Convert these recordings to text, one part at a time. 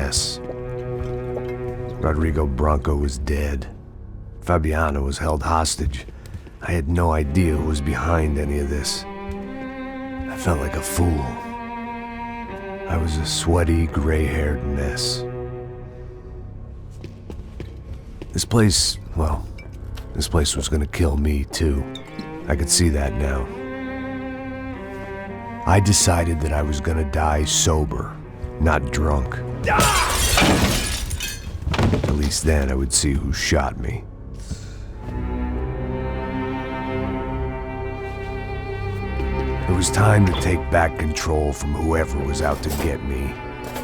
mess. Rodrigo Branco was dead. Fabiana was held hostage. I had no idea who was behind any of this. I felt like a fool. I was a sweaty, gray-haired mess. This place was gonna kill me too. I could see that now. I decided that I was gonna die sober, not drunk. At least then I would see who shot me. It was time to take back control from whoever was out to get me.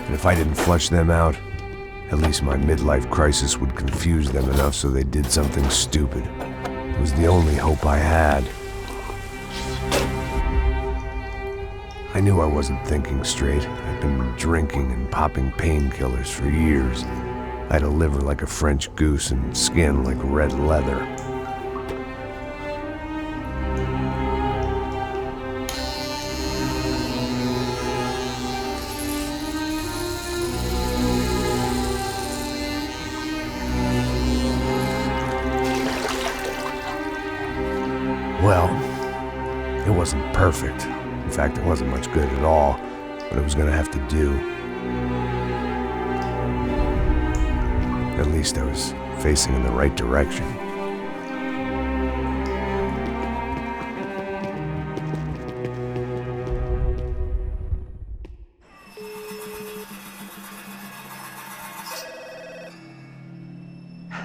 And if I didn't flush them out, at least my midlife crisis would confuse them enough so they did something stupid. It was the only hope I had. I knew I wasn't thinking straight. I'd been drinking and popping painkillers for years. I had a liver like a French goose and skin like red leather. Well, it wasn't perfect. In fact, it wasn't much good at all, but it was gonna have to do. At least I was facing in the right direction.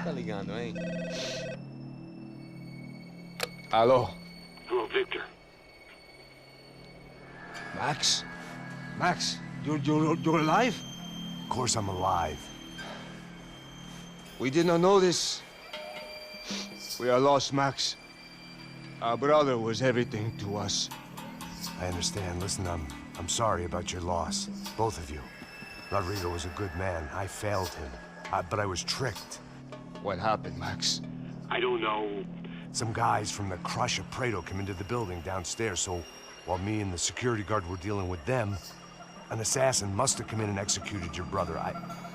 Tá ligando, hein? Alô? Hello, Victor. Max? Max, you're alive? Of course I'm alive. We did not know this. We are lost, Max. Our brother was everything to us. I understand. Listen, I'm sorry about your loss. Both of you. Rodrigo was a good man. I failed him. But I was tricked. What happened, Max? I don't know. Some guys from the Crush of Prado came into the building downstairs, so while me and the security guard were dealing with them, an assassin must have come in and executed your brother.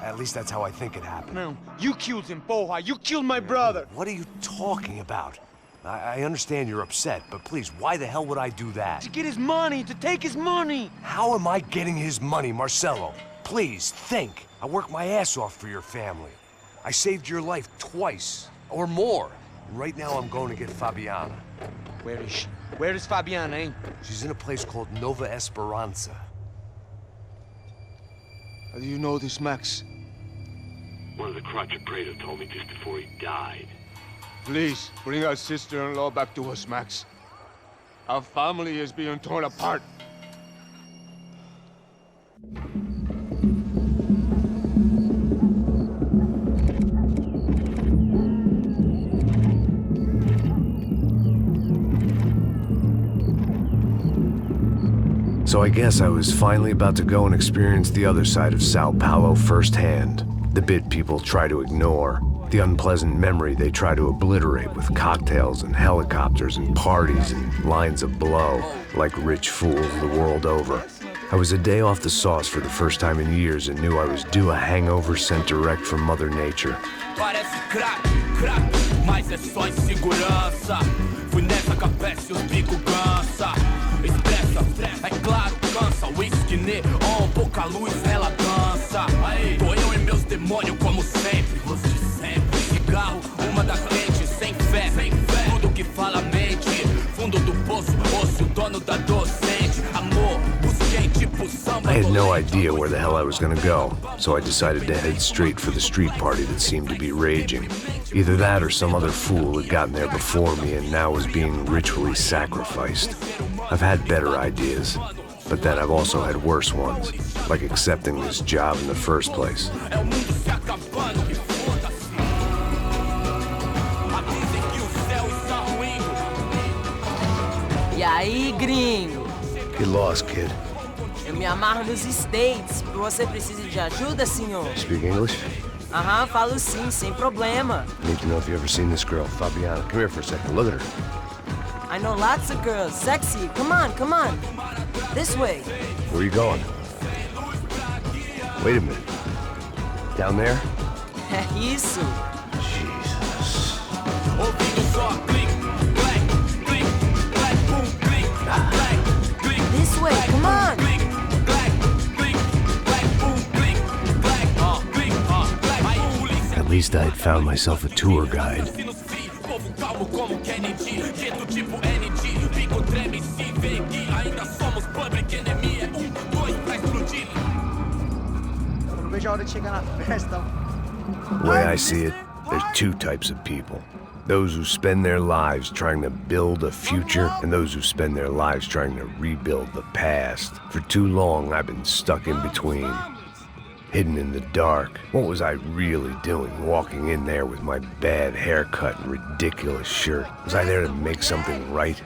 At least that's how I think it happened. No, you killed him, Porra. You killed my brother. What are you talking about? I understand you're upset, but please, why the hell would I do that? To get his money, to take his money. How am I getting his money, Marcelo? Please, think. I worked my ass off for your family. I saved your life twice, or more. And right now I'm going to get Fabiana. Where is she? Where is Fabiana, eh? She's in a place called Nova Esperanza. How do you know this, Max? One of the Crotch of Prado told me just before he died. Please, bring our sister-in-law back to us, Max. Our family is being torn apart. So I guess I was finally about to go and experience the other side of Sao Paulo firsthand. The bit people try to ignore. The unpleasant memory they try to obliterate with cocktails and helicopters and parties and lines of blow, like rich fools the world over. I was a day off the sauce for the first time in years and knew I was due a hangover sent direct from Mother Nature. Parece crack, mas é só insegurança. Fui nessa capeste, os bico cansa. Expressa, é claro, cansa. Whisky, neon, pouca luz, ela dança. Tô eu e meus demônios como sempre. Os de sempre. Cigarro, uma da frente, sem fé. Tudo que fala mente. Fundo do poço, osso, dono da docente. Amor, busquei tipo samba. I had no idea where the hell I was gonna go, so I decided to head straight for the street party that seemed to be raging. Either that or some other fool had gotten there before me and now was being ritually sacrificed. I've had better ideas, but then I've also had worse ones, like accepting this job in the first place. E aí, gringo? Get lost, kid. Eu me amarro nos States. Você precisa de ajuda, senhor? Speak English? Aham, falo sim, sem problema. Need to know if you ever seen this girl, Fabiana. Come here for a second. Look at her. I know lots of girls. Sexy. Come on, come on. This way. Where are you going? Wait a minute. Down there? É isso. Jesus. Ouvindo só clique, clack, clique, clack, boom, clique, clack, clique. This way, come on. Clique, clack, clique, clack, boom, clique, clack, clique, clack. Aí polícia. At least I'd found myself a tour guide. Povo calmo como Kennedy, jeito tipo ND, bico treme se vê que ainda somos public enemy. É 1, 2 pra explodir. Eu não vejo a hora de chegar na festa. The way I see it, there's two types of people. Those who spend their lives trying to build a future, and those who spend their lives trying to rebuild the past. For too long, I've been stuck in between. Hidden in the dark. What was I really doing walking in there with my bad haircut and ridiculous shirt? Was I there to make something right?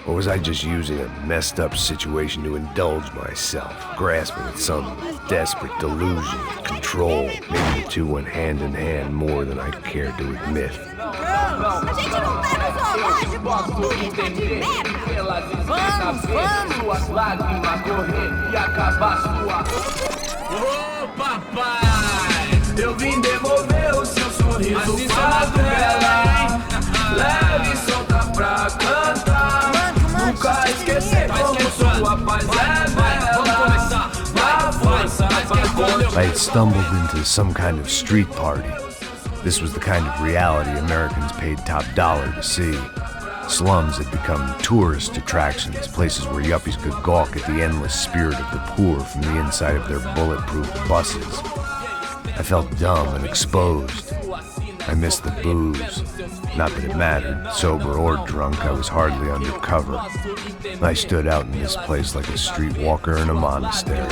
Or was I just using a messed up situation to indulge myself, grasping at some desperate delusion of control? Maybe the two went hand in hand more than I cared to admit. A gente não tá no zoológico, turista de merda! Vamos, vamos! Suas lágrimas correr e acabar sua. Ô papai, eu vim devolver o seu sorriso pra vela. Leve e solta pra cantar. Nunca esquecer como sua paz é bela. Dá força pra continuar. I had stumbled into some kind of street party. This was the kind of reality Americans paid top dollar to see. Slums had become tourist attractions, places where yuppies could gawk at the endless spirit of the poor from the inside of their bulletproof buses. I felt dumb and exposed. I missed the booze. Not that it mattered, sober or drunk, I was hardly undercover. I stood out in this place like a streetwalker in a monastery.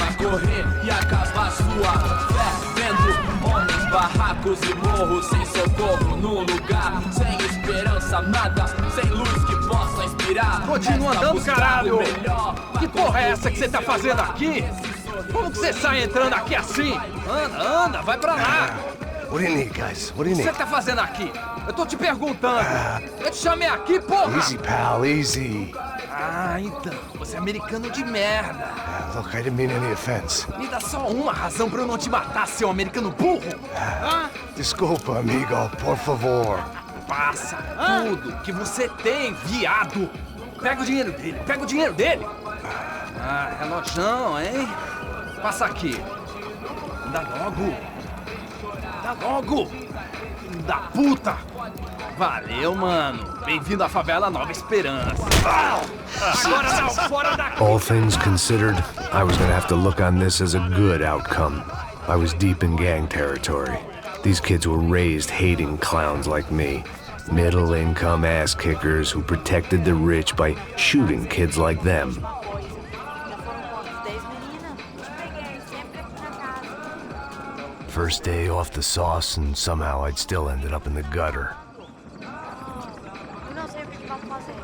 Barracos e morros sem socorro num lugar sem esperança, nada, sem luz que possa inspirar. Continua andando, caralho! Que porra é essa que você tá fazendo aqui? Como que você sai entrando aqui assim? Anda, vai pra lá! What do you need, guys? What do you O que need? você tá fazendo aqui? Eu tô te perguntando. Eu te chamei aqui, porra! Easy, pal, easy. Ah, então, você é americano de merda. Look, I didn't mean any offense. Me dá só uma razão pra eu não te matar, seu americano burro. Desculpa, amigo, por favor. Passa tudo que você tem, viado. Pega o dinheiro dele, Ah, relojão, hein? Passa aqui. Dá logo. Filho da puta. Valeu, mano. Bem-vindo à favela Nova Esperança. Agora não, fora daqui. All things considered, I was gonna have to look on this as a good outcome. I was deep in gang territory. These kids were raised hating clowns like me. Middle-income ass-kickers who protected the rich by shooting kids like them. Já foram quantos? 10 meninas? Te peguei, sempre aqui na casa. First day off the sauce, and somehow I'd still ended up in the gutter. Eu não sei o que vamos fazer.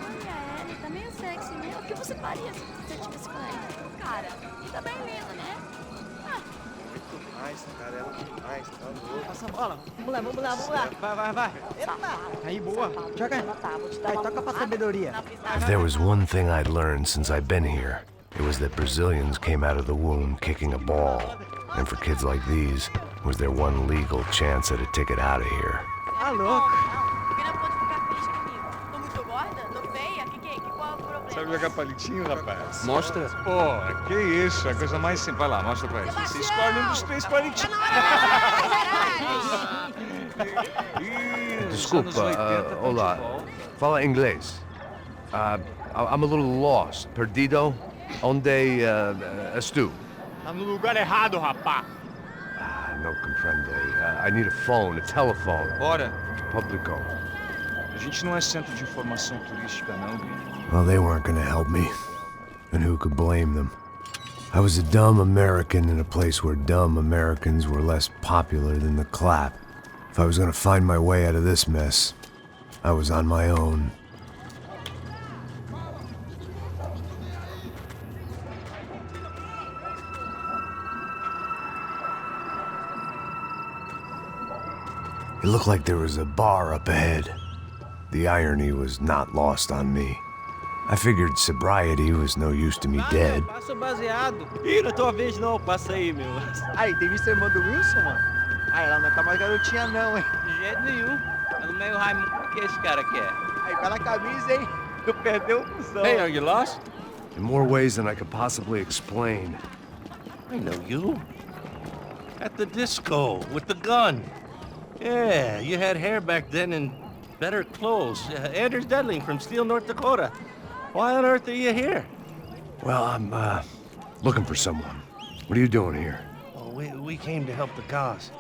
Mulher, ele tá meio sexy, né? O que você faria se você tivesse com ele? Cara, tá bem lindo, né? Passa a bola. Vamos lá. Vai. Aí, boa. Joga. Aí, toca pra sabedoria. If there was one thing I'd learned since I'd been here, it was that Brazilians came out of the womb kicking a ball. And for kids like these, was their one legal chance at a ticket out of here. Tá louco. Porque não pode ficar triste comigo. Tô muito gorda? Tô feia? Qual é o problema? Sabe jogar palitinho, rapaz? Mostra. Pô, que isso, é a coisa mais simples. Vai lá, mostra pra ele. Você escolhe um dos 3 palitinhos. Desculpa, olá. Fala inglês. I'm a little lost. Perdido? Onde estou? Tá no lugar errado, rapá. No comprende. I need a phone, a telephone. Bora. Publico. A gente não é centro de informação turística, não, Gui. Well, they weren't gonna help me. And who could blame them? I was a dumb American in a place where dumb Americans were less popular than the clap. If I was gonna find my way out of this mess, I was on my own. It looked like there was a bar up ahead. The irony was not lost on me. I figured sobriety was no use to me dead. Passa o baseado. Ih, não é tua vez não, passa aí, meu. Aí, tem visto a irmã do Wilson, mano? Aí, ela não tá mais garotinha não, hein? De jeito nenhum. É no meio Raimundo que esse cara quer. Aí, pela camisa, hein? Tu perdeu o cuzão. Hey, are you lost? In more ways than I could possibly explain. I know you. At the disco, with the gun. Yeah, you had hair back then and better clothes. Anders Dedling from Steele, North Dakota. Why on earth are you here? Well, I'm, looking for someone. What are you doing here? Well, we came to help the cause.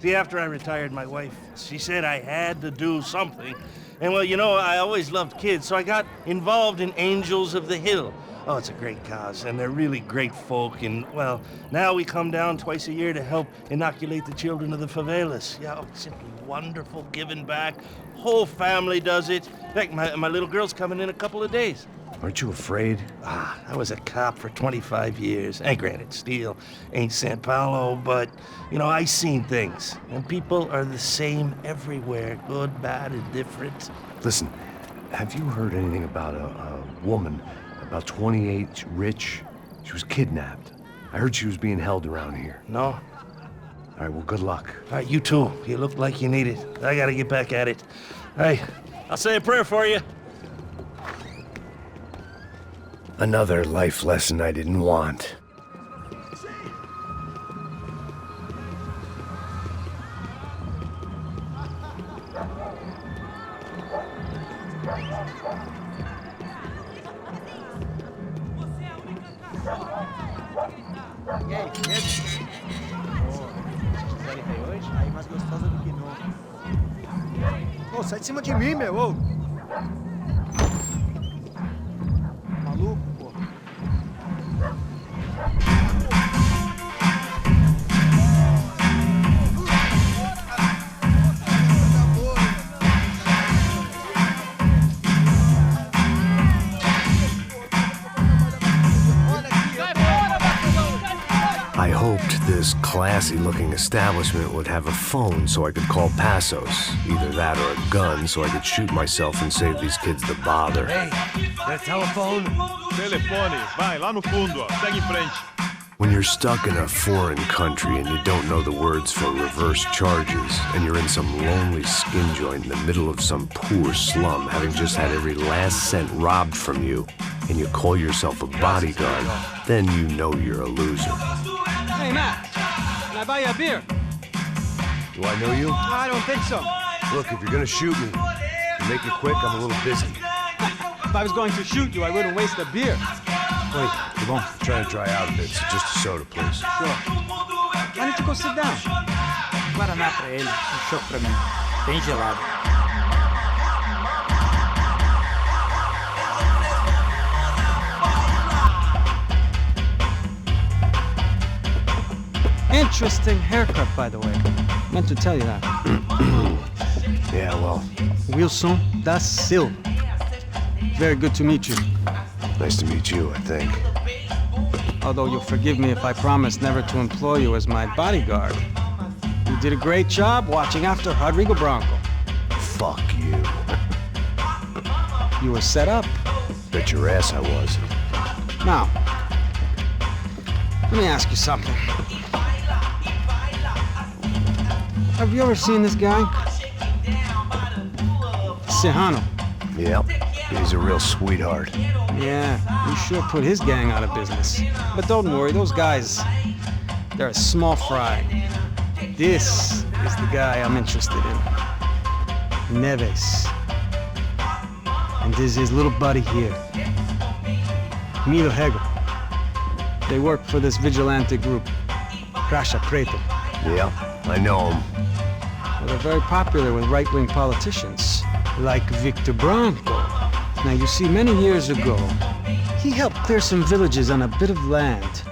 See, after I retired, my wife, she said I had to do something. And, well, you know, I always loved kids, so I got involved in Angels of the Hill. Oh, it's a great cause, and they're really great folk, and, well, now we come down twice a year to help inoculate the children of the favelas. Yeah, oh, it's simply wonderful, giving back. Whole family does it. In fact, my little girl's coming in a couple of days. Aren't you afraid? I was a cop for 25 years. And granted, Steele ain't San Paulo, but, you know, I seen things. And people are the same everywhere, good, bad, and different. Listen, have you heard anything about a woman, about 28, rich? She was kidnapped. I heard she was being held around here. No? All right, well, good luck. All right, you too. You look like you need it. I gotta get back at it. Hey, I'll say a prayer for you. Another life lesson I didn't want. E aí, medo? Série tem hoje? Aí, mais gostosa do que nunca. Ô, sai de cima de mim, meu, ô! Maluco, pô. I hoped this classy-looking establishment would have a phone so I could call Passos. Either that or a gun so I could shoot myself and save these kids the bother. Hey, that telephone? Telefone, vai, lá no fundo, ó. Segue em frente. When you're stuck in a foreign country and you don't know the words for reverse charges, and you're in some lonely skin joint in the middle of some poor slum, having just had every last cent robbed from you, and you call yourself a bodyguard, then you know you're a loser. Hey, Matt. Can I buy you a beer? Do I know you? I don't think so. Look, if you're gonna shoot me, make it quick, I'm a little busy. If I was going to shoot you, I wouldn't waste a beer. Wait, come on. I'm trying to dry out a bit, so just a soda, please. Sure. Why don't you go sit down? Guaraná pra ele, chopp pra mim. Bem gelado. Interesting haircut, by the way. Meant to tell you that. Yeah, well, Wilson da Silva. Very good to meet you. nice to meet you, I think. Although you'll forgive me if I promise never to employ you as my bodyguard. You did a great job watching after Rodrigo Branco. Fuck you. You were set up. Bet your ass I was. Now, let me ask you something. Have you ever seen this guy? Serrano. Yep, he's a real sweetheart. Yeah, you sure put his gang out of business. But don't worry, those guys, they're a small fry. This is the guy I'm interested in. Neves. And this is his little buddy here. Milo Hegel. They work for this vigilante group, Crasha Preto. Yep, I know him. Well, they're very popular with right-wing politicians, like Victor Branco. Now, you see, many years ago, he helped clear some villages on a bit of land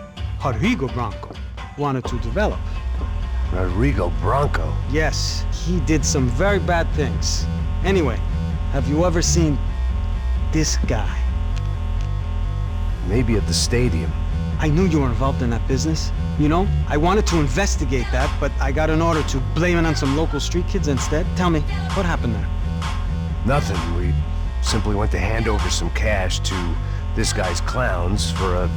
Rodrigo Branco wanted to develop. Rodrigo Branco? Yes, he did some very bad things. Anyway, have you ever seen this guy? Maybe at the stadium. I knew you were involved in that business. You know, I wanted to investigate that, but I got an order to blame it on some local street kids instead. Tell me, what happened there? Nothing. We simply went to hand over some cash to this guy's clowns for a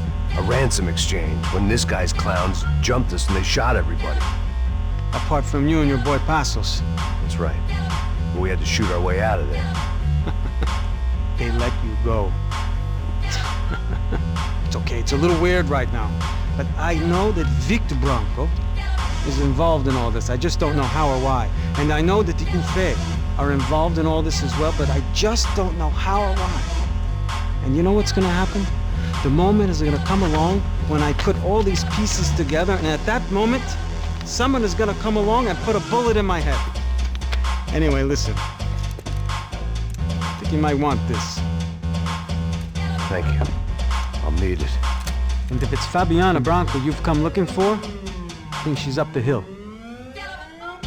ransom exchange when this guy's clowns jumped us and they shot everybody. Apart from you and your boy Passos. That's right. We had to shoot our way out of there. They let you go. It's okay, it's a little weird right now. But I know that Victor Branco is involved in all this. I just don't know how or why. And I know that the Ufe are involved in all this as well, but I just don't know how or why. And you know what's gonna happen? The moment is gonna come along when I put all these pieces together, and at that moment, someone is gonna come along and put a bullet in my head. Anyway, listen. I think you might want this. Thank you. I'll need it. And if it's Fabiana Branco you've come looking for, I think she's up the hill.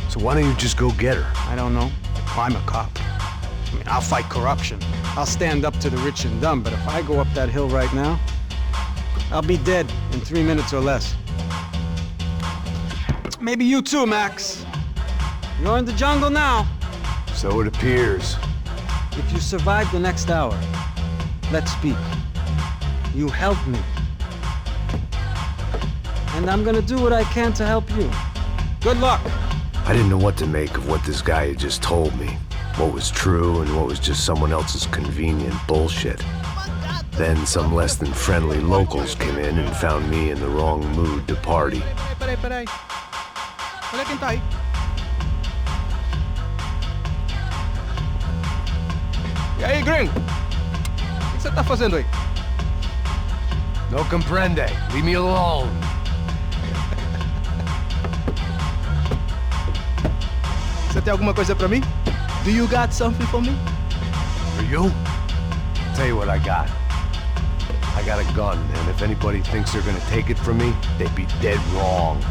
So why don't you just go get her? I don't know. I'm a cop. I mean, I'll fight corruption. I'll stand up to the rich and dumb, but if I go up that hill right now, I'll be dead in 3 minutes or less. Maybe you too, Max. You're in the jungle now. So it appears. If you survive the next hour, let's speak. You help me. And I'm gonna do what I can to help you. Good luck. I didn't know what to make of what this guy had just told me. What was true and what was just someone else's convenient bullshit. Then some less than friendly locals came in and found me in the wrong mood to party. Peraí. Olha quem tá aí. E aí, gringo? O que você tá fazendo aí? No comprende. Leave me alone. Você tem alguma coisa pra mim? Do you got something for me? For you? Tell you what I got. I got a gun, and if anybody thinks they're gonna take it from me, they'd be dead wrong.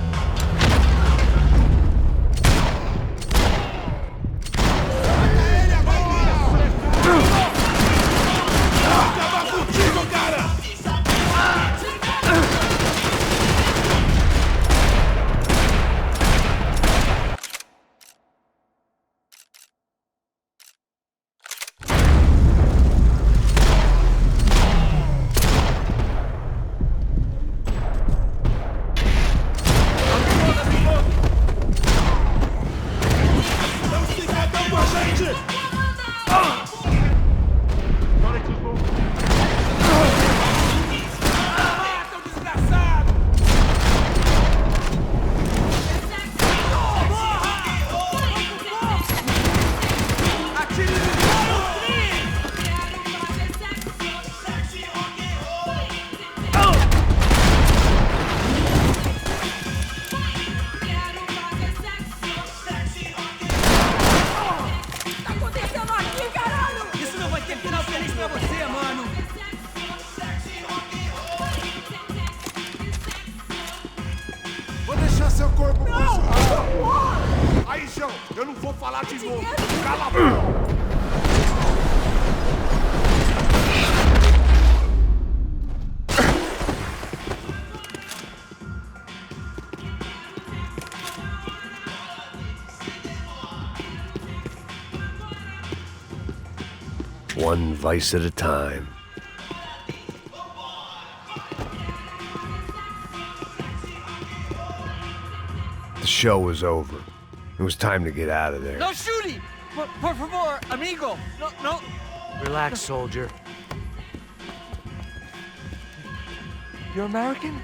Seu corpo aí, João, eu não vou falar de novo. Cala a boca. One vice at a time. The show was over. It was time to get out of there. No shooting! Por favor, amigo! No. Relax, soldier. You're American?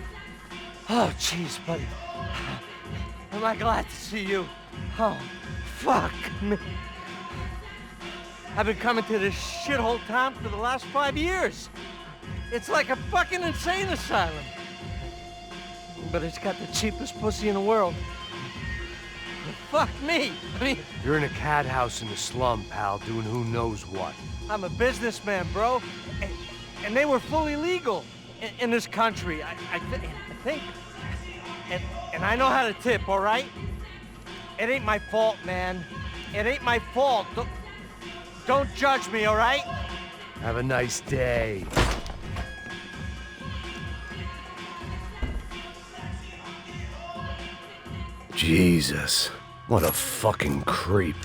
Oh, jeez, buddy. Am I glad to see you? Oh, fuck me. I've been coming to this shithole town for the last 5 years. It's like a fucking insane asylum. But it's got the cheapest pussy in the world. Fuck me. I mean, you're in a cat house in the slum, pal, doing who knows what. I'm a businessman, bro. And they were fully legal in this country, I think. And I know how to tip, all right? It ain't my fault, man. It ain't my fault. Don't judge me, all right? Have a nice day. Jesus, what a fucking creep.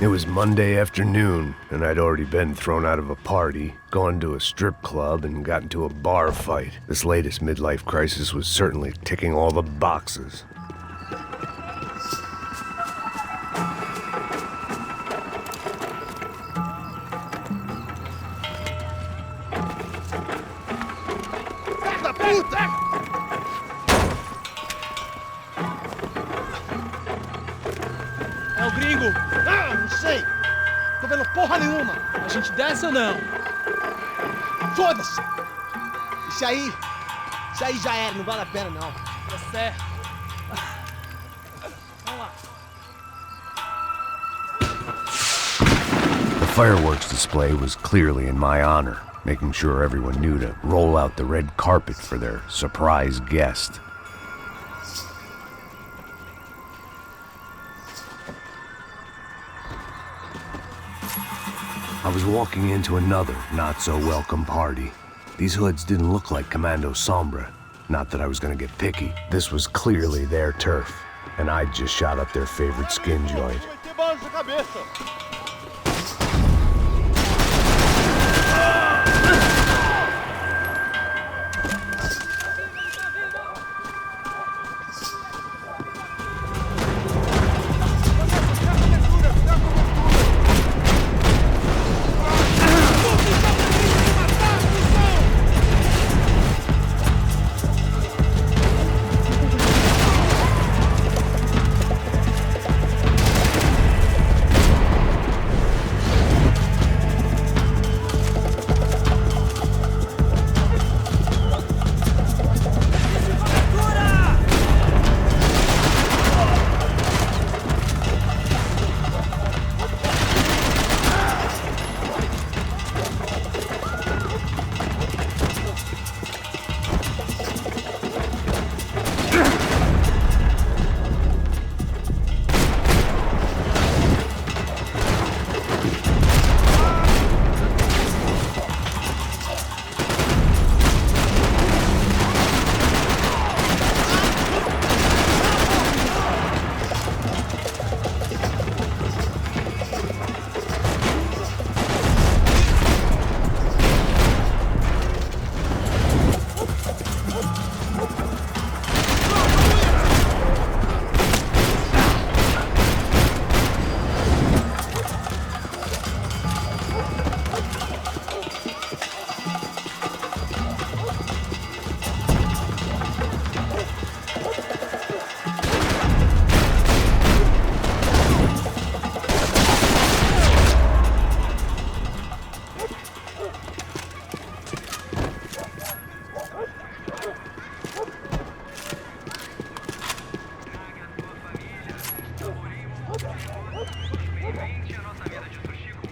It was Monday afternoon, and I'd already been thrown out of a party, gone to a strip club, and got into a bar fight. This latest midlife crisis was certainly ticking all the boxes. É o gringo. Ah, não sei. Tô vendo porra nenhuma. A gente desce ou não? Foda-se. Isso aí já era, não vale a pena não. Tá certo. Vamos lá. The fireworks display was clearly in my honor, making sure everyone knew to roll out the red carpet for their surprise guest. I was walking into another not-so-welcome party. These hoods didn't look like Commando Sombra. Not that I was gonna get picky. This was clearly their turf, and I'd just shot up their favorite skin joint.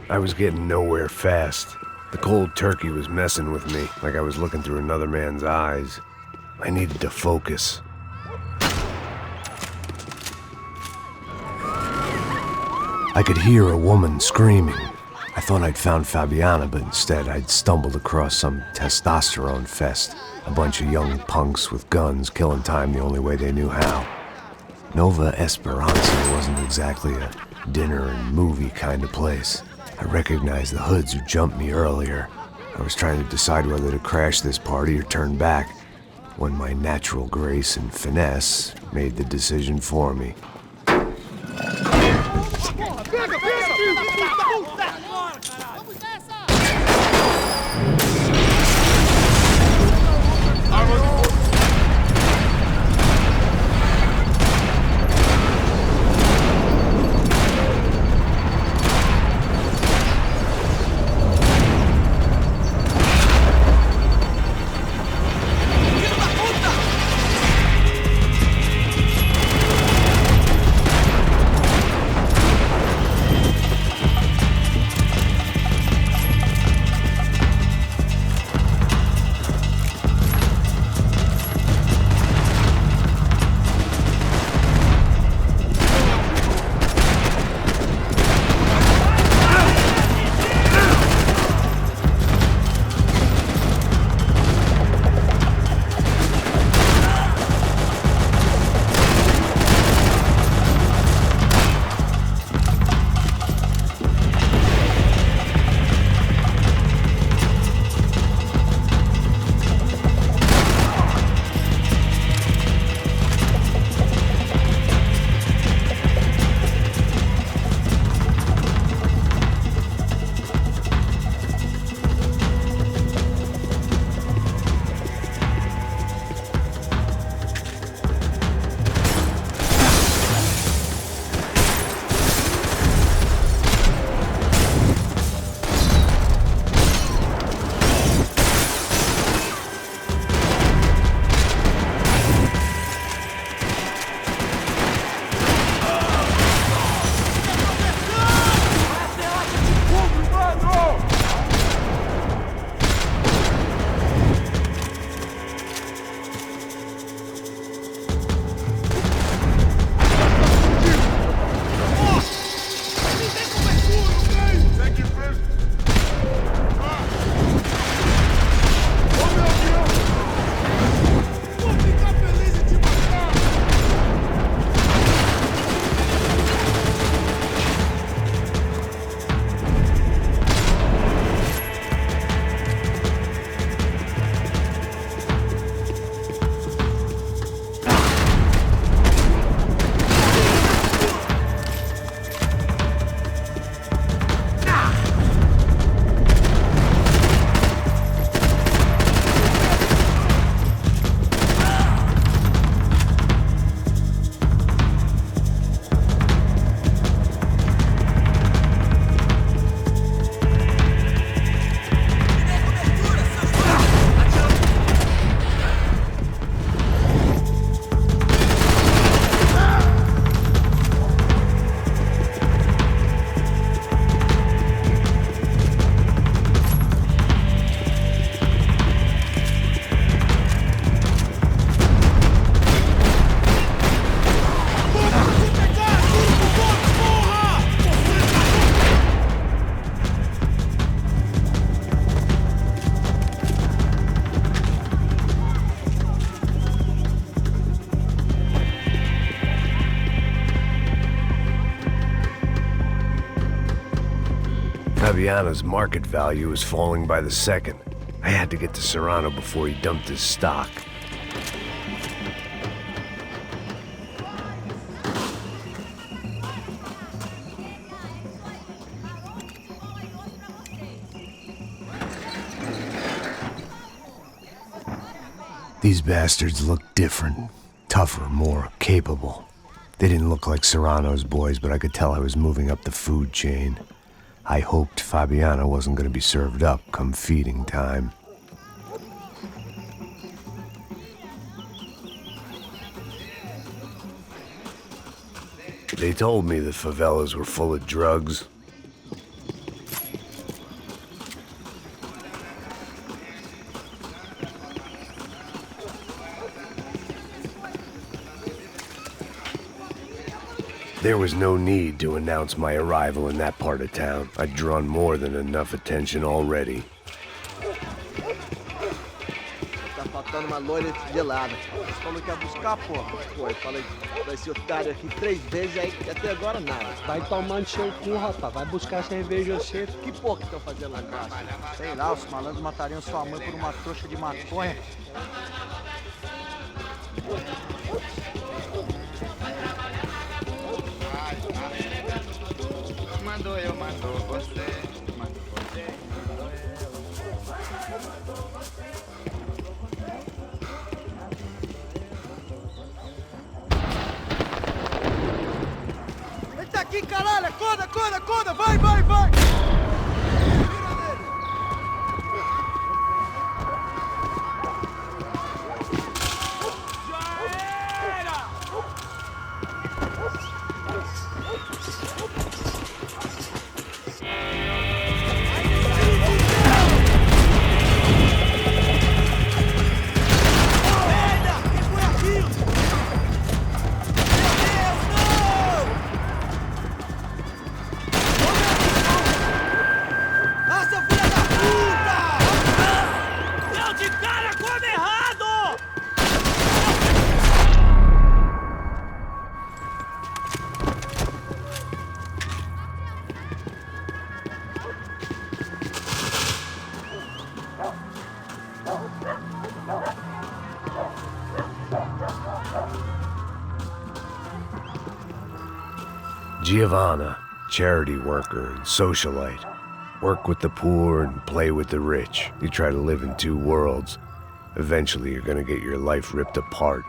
I was getting nowhere fast. The cold turkey was messing with me, like I was looking through another man's eyes. I needed to focus. I could hear a woman screaming. I thought I'd found Fabiana, but instead I'd stumbled across some testosterone fest. A bunch of young punks with guns killing time the only way they knew how. Nova Esperanza wasn't exactly a dinner and movie kind of place. I recognized the hoods who jumped me earlier. I was trying to decide whether to crash this party or turn back, when my natural grace and finesse made the decision for me. Fabiana's market value was falling by the second. I had to get to Serrano before he dumped his stock. These bastards looked different, tougher, more capable. They didn't look like Serrano's boys, but I could tell I was moving up the food chain. I hoped Fabiana wasn't going to be served up come feeding time. They told me the favelas were full of drugs. There was no need to announce my arrival in that part of town. I'd drawn more than enough attention already. Tá faltando uma loira gelada. Você falou que ia buscar, porra. Pô, eu falei pra esse otário aqui 3 vezes aí, até agora nada. Vai tomar no seu cu, rapaz. Vai buscar cerveja cedo. Que porra que estão fazendo na casa? Sei lá, os malandros matariam sua mãe por uma trouxa de maconha. Mandou eu, mandou você, mandou você, mandou Ele tá aqui, caralho! Acorda, acorda, acorda! Vai, vai, vai! Giovanna, charity worker and socialite. Work with the poor and play with the rich. You try to live in 2 worlds. Eventually you're gonna get your life ripped apart.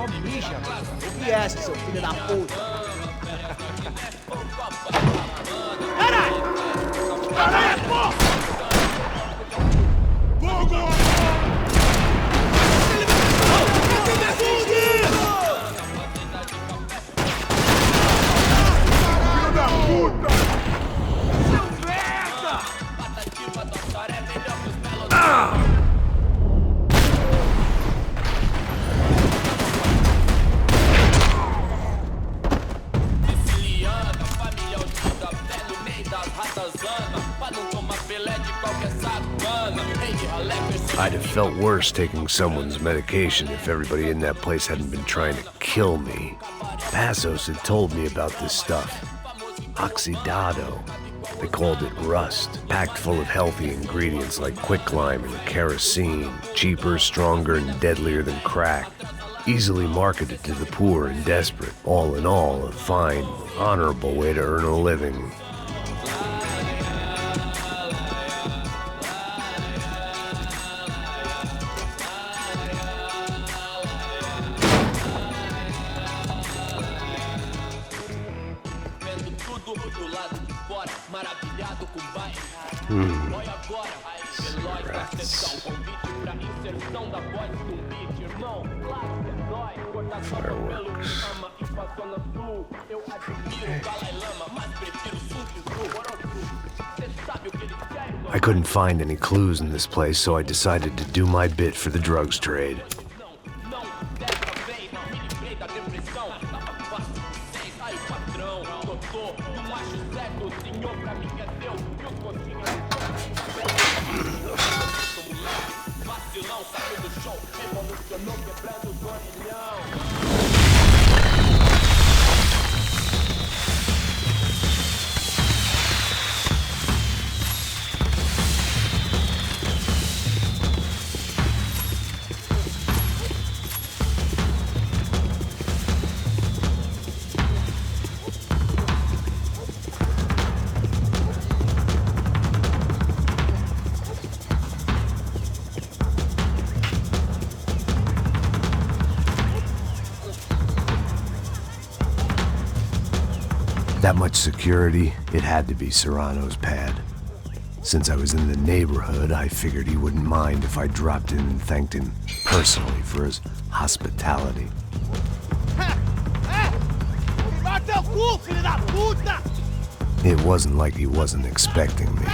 Só mija, mano. O que é, seu filho da puta? Caralho! Caralho, porra! Fogo! Filho da puta! Seu merda! Siciliana, família unida, pé no meio das ratazanas, pra não tomar filé de qualquer sacana. Rei de ralé, I'd have felt worse taking someone's medication if everybody in that place hadn't been trying to kill me. Passos had told me about this stuff. Oxidado. They called it rust, packed full of healthy ingredients like quicklime and kerosene, cheaper, stronger, and deadlier than crack. Easily marketed to the poor and desperate. All in all, a fine, honorable way to earn a living. Fireworks. I couldn't find any clues in this place, so I decided to do my bit for the drugs trade. That much security, it had to be Serrano's pad. Since I was in the neighborhood, I figured he wouldn't mind if I dropped in and thanked him personally for his hospitality. It wasn't like he wasn't expecting me.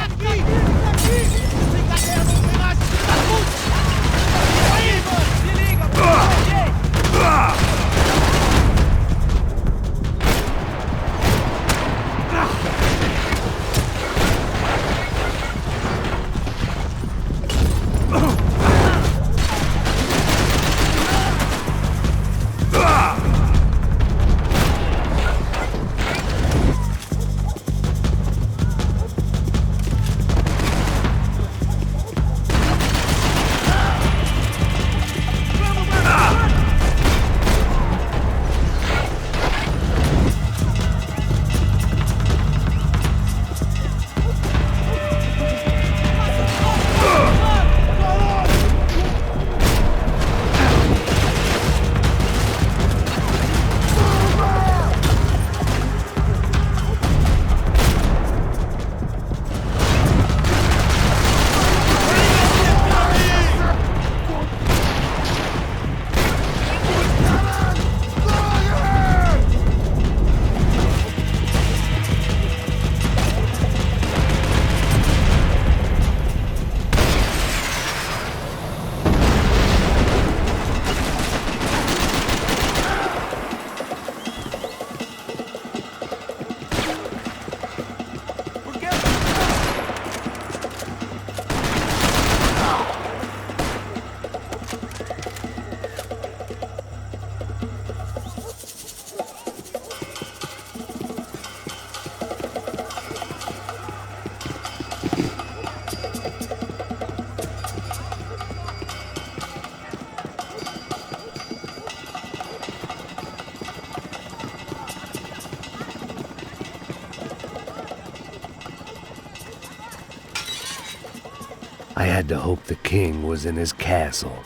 I had to hope the king was in his castle.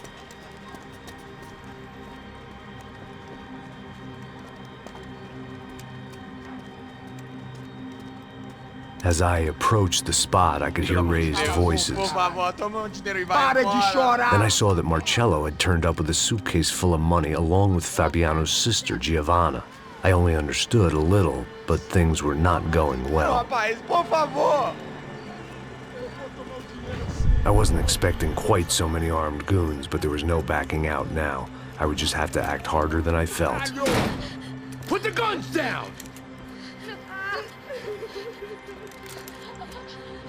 As I approached the spot, I could hear raised voices. Then I saw that Marcello had turned up with a suitcase full of money along with Fabiano's sister, Giovanna. I only understood a little, but things were not going well. I wasn't expecting quite so many armed goons, but there was no backing out now. I would just have to act harder than I felt. Put the guns down!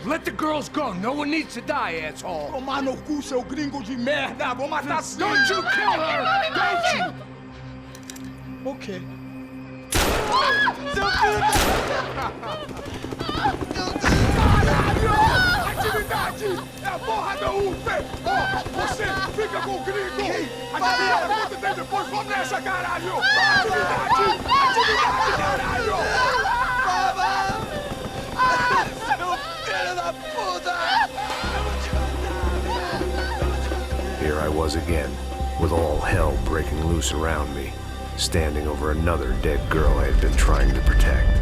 Let the girls go. No one needs to die, asshole. Tomar no cu, seu gringo de merda. Vou matar. Don't you kill her! Don't you? Okay. Seu filho Caralho! Atividade! É a porra da UP! Você fica com o gringo! Adivinha quanto tem depois? Vamos nessa, caralho! Atividade! Atividade, caralho! Here I was again, with all hell breaking loose around me, standing over another dead girl I had been trying to protect.